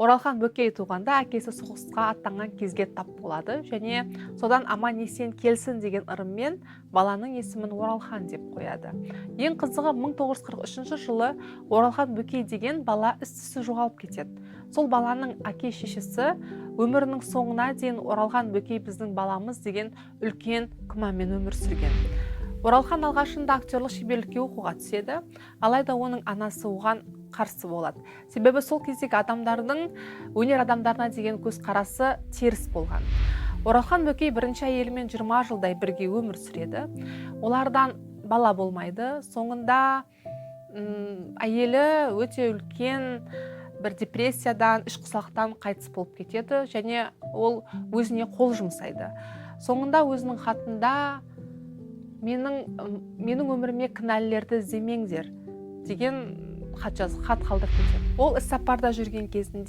Оралхан Бөкей туғанда әкесі соғысқа аттанған кезге тап болады және содан аман есен келсін деген ырыммен баланың есімін Оралхан деп қояды. Ең қызығы 1943 жылы Оралхан Бөкей деген бала із-түссіз жоғалып кетеді. Сол баланың әке-шешесі өмірінің соңына дейін Оралхан Бөкей біздің баламыз деген үлкен күмәнмен өмір сүрген. Оралхан алғашында актерлік шеберлікке оқуға түседі, алайда оның анасы оған қарсы болады. Себебі сол кездегі адамдардың өнер адамдарына деген көзқарасы теріс болған. Оралхан Бөкей бірінші әйелімен 20 жылдай бірге өмір сүреді. Олардан бала болмайды. Соңында әйелі өте үлкен бір депрессиядан, ішқұсалықтан қайтыс болып кетеді және ол өзіне қол жұмсайды. Соңында өзінің хатында менің өміріме кінәлілерді іздемеңдер деген хат қалдырып кетеді. Ол іс-сапарда жүрген кезінде